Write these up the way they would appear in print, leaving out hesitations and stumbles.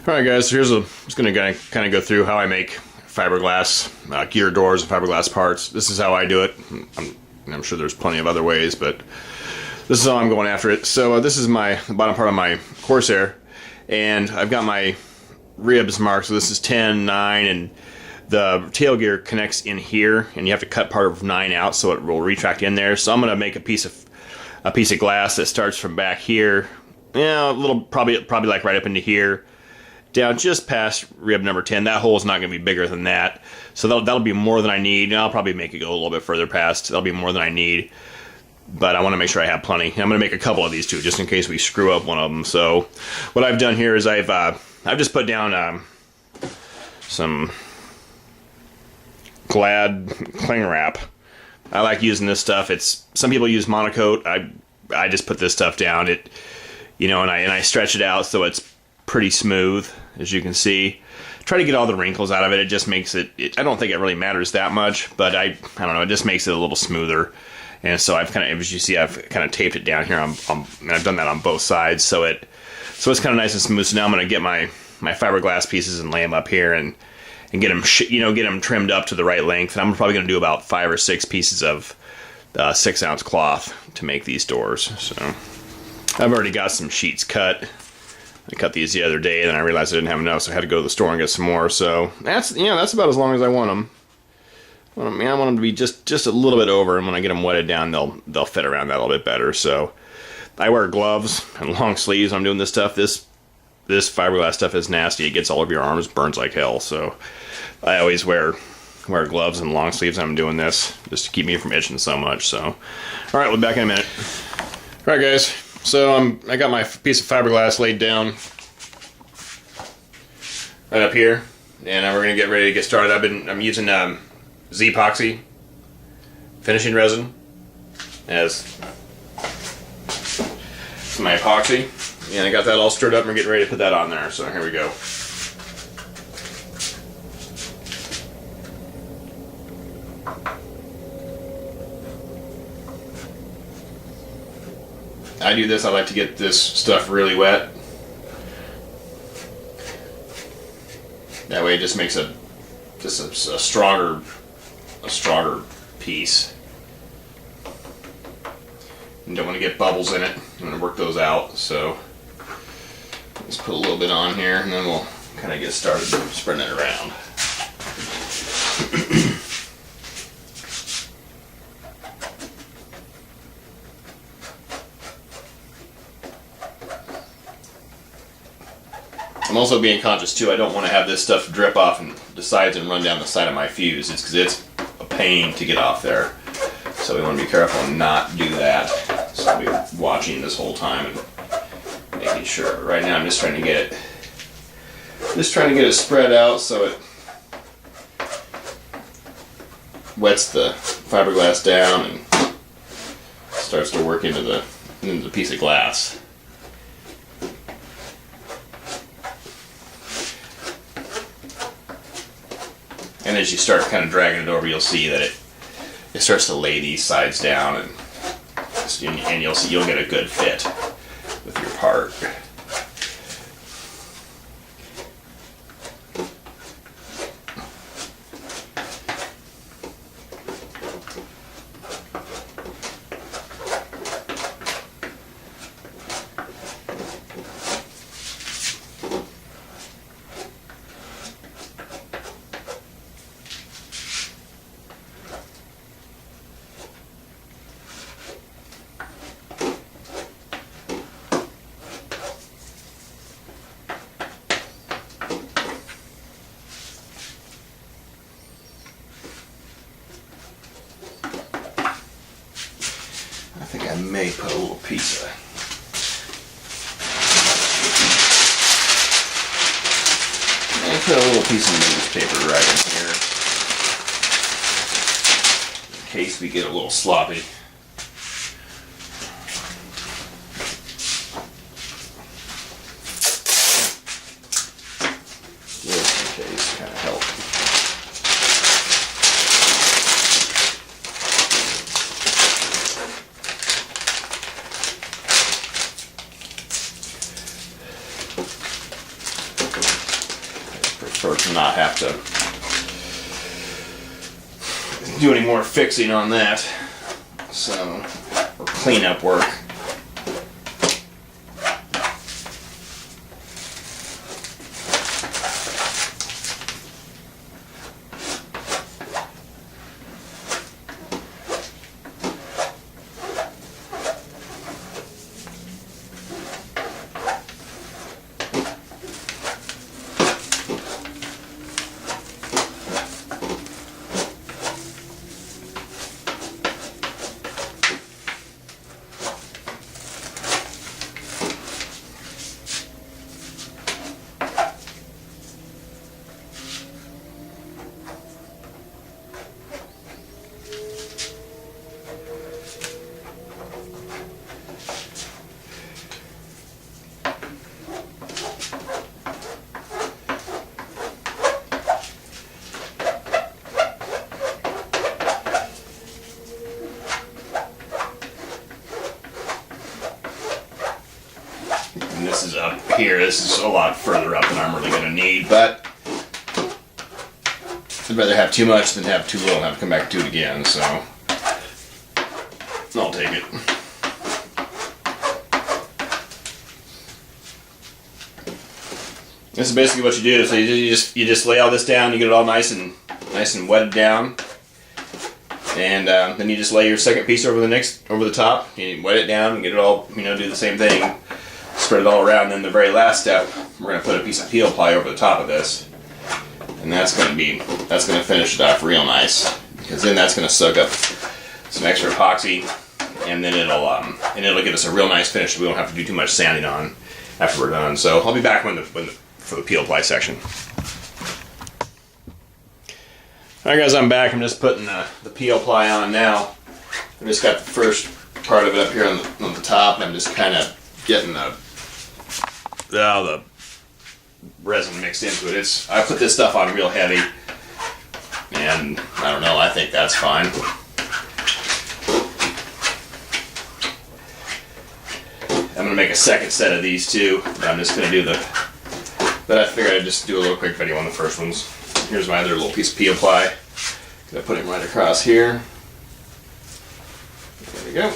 Alright guys, so just going to kind of go through how I make fiberglass gear doors and fiberglass parts. This is how I do it. I'm sure there's plenty of other ways, but this is how I'm going after it. So this is the bottom part of my Corsair, and I've got my ribs marked. So this is 10, 9, and the tail gear connects in here, and you have to cut part of 9 out so it will retract in there. So I'm going to make a piece of glass that starts from back here, a little probably like right up into here, down just past rib number 10. That hole is not going to be bigger than that, so that'll be more than I need. And I'll probably make it go a little bit further past. That'll be more than I need, but I want to make sure I have plenty. And I'm going to make a couple of these too, just in case we screw up one of them. So what I've done here is I've just put down some Glad cling wrap. I like using this stuff. Some people use monocoat. I just put this stuff down. And I stretch it out so it's pretty smooth, as you can see. Try to get all the wrinkles out of it. It just makes it. I don't think it really matters that much, but I don't know. It just makes it a little smoother. And so I've as you see, I've kind of taped it down here. And I've done that on both sides, so it's kind of nice and smooth. So now I'm going to get my fiberglass pieces and lay them up here and get them get them trimmed up to the right length. And I'm probably going to do about 5 or 6 pieces of 6-ounce cloth to make these doors. So I've already got some sheets cut. I cut these the other day, and then I realized I didn't have enough, so I had to go to the store and get some more. So that's about as long as I want them. I want them to be just a little bit over, and when I get them wetted down, they'll fit around that a little bit better. So I wear gloves and long sleeves when I'm doing this stuff. This fiberglass stuff is nasty. It gets all over your arms, burns like hell. So I always wear gloves and long sleeves when I'm doing this, just to keep me from itching so much. So, all right, we'll be back in a minute. All right, guys. So I got my piece of fiberglass laid down right up here, and we're gonna get ready to get started. I'm using Z-epoxy finishing resin as my epoxy, and I got that all stirred up, and we're getting ready to put that on there. So here we go. I do this. I like to get this stuff really wet. That way, it just makes a stronger piece. You don't want to get bubbles in it. I'm going to work those out. So let's put a little bit on here, and then we'll kind of get started spreading it around. I'm also being conscious too. I don't want to have this stuff drip off and the sides and run down the side of my fuse. It's because it's a pain to get off there. So we want to be careful and not do that. So I'll be watching this whole time and making sure. Right now I'm just trying to get it spread out so it wets the fiberglass down and starts to work into the piece of glass. And as you start kind of dragging it over, you'll see that it starts to lay these sides down, and you'll get a good fit with your part. I think I may put a little piece of newspaper right in here in case we get a little sloppy. Just in case, kind of help. order to not have to do any more fixing on that. So, or cleanup work. And this is up here. This is a lot further up than I'm really going to need, but I'd rather have too much than have too little and have to come back to it again, so I'll take it. This is basically what you do. So you just lay all this down. You get it all nice and wetted down, and then you just lay your second piece over the top. You wet it down and get it all. Do the same thing. Spread it all around. And then the very last step, we're going to put a piece of peel ply over the top of this, and that's going to finish it off real nice, because then that's going to soak up some extra epoxy, and then it'll give us a real nice finish. We won't have to do too much sanding on after we're done. So I'll be back for the peel ply section. Alright guys, I'm back. I'm just putting the peel ply on now. I just got the first part of it up here on the top, and I'm just kind of getting the resin mixed into it. I put this stuff on real heavy, and I don't know, I think that's fine. I'm going to make a second set of these too, but I'm just going to do but I figured I'd just do a little quick video on the first ones. Here's my other little piece of peel ply. Gonna put it right across here. There we go.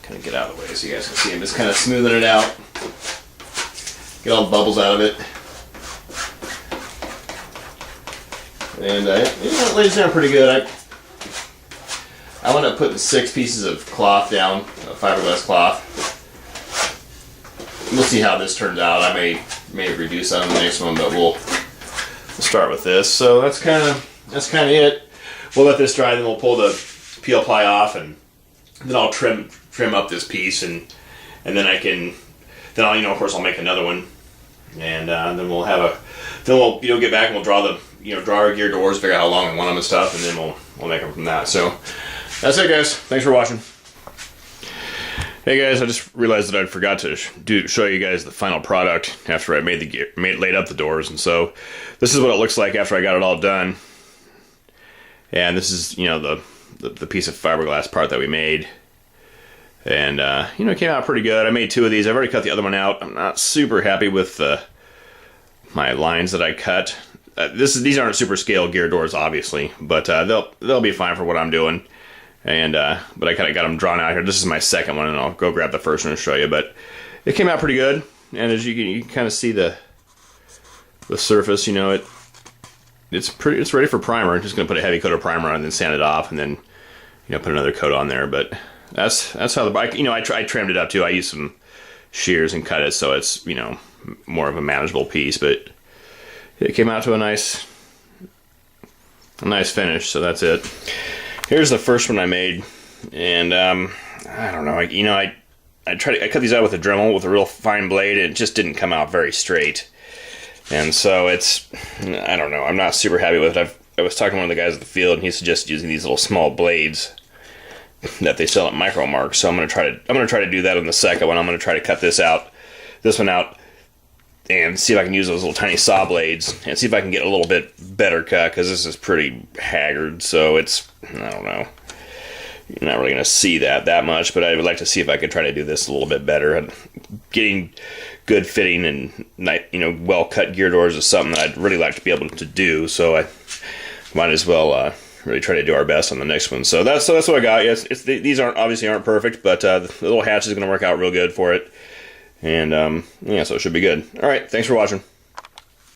Kind of get out of the way so you guys can see. I'm just kind of smoothing it out. Get all the bubbles out of it. And it lays down pretty good. I want to put 6 pieces of cloth down, fiberglass cloth. We'll see how this turns out. I may reduce that on the next one, but we'll start with this. So that's kind of it. We'll let this dry, then we'll pull the peel ply off, and then I'll trim up this piece, and then I'll of course I'll make another one, and then we'll get back and we'll draw our gear doors, figure out how long we want them and stuff, and then we'll make them from that. So that's it, guys. Thanks for watching. Hey guys, I just realized that I forgot to show you guys the final product after I laid up the doors, and so this is what it looks like after I got it all done. And this is the piece of fiberglass part that we made, and it came out pretty good. I made 2 of these. I've already cut the other one out. I'm not super happy with my lines that I cut. These aren't super scale gear doors, obviously, but they'll be fine for what I'm doing. And but I kind of got them drawn out here. This is my second one, and I'll go grab the first one and show you. But it came out pretty good, and as you can kind of see the surface. It's ready for primer. I'm just gonna put a heavy coat of primer on, and then sand it off, and then put another coat on there. But that's how the bike. I trimmed it up too. I used some shears and cut it so it's more of a manageable piece. But it came out to a nice finish. So that's it. Here's the first one I made, and I don't know. I cut these out with a Dremel with a real fine blade, and it just didn't come out very straight. And so I don't know. I'm not super happy with it. I was talking to one of the guys at the field, and he suggested using these little small blades that they sell at Micro Mark. So I'm gonna try to do that on the second one. I'm gonna try to cut this one out, and see if I can use those little tiny saw blades and see if I can get a little bit better cut, because this is pretty haggard. So I don't know. you're not really going to see that much, but I would like to see if I could try to do this a little bit better. And getting good fitting and well cut gear doors is something that I'd really like to be able to do. So I might as well really try to do our best on the next one. So that's what I got. Yes, these obviously aren't perfect, but the little hatch is going to work out real good for it. And so it should be good. All right, thanks for watching.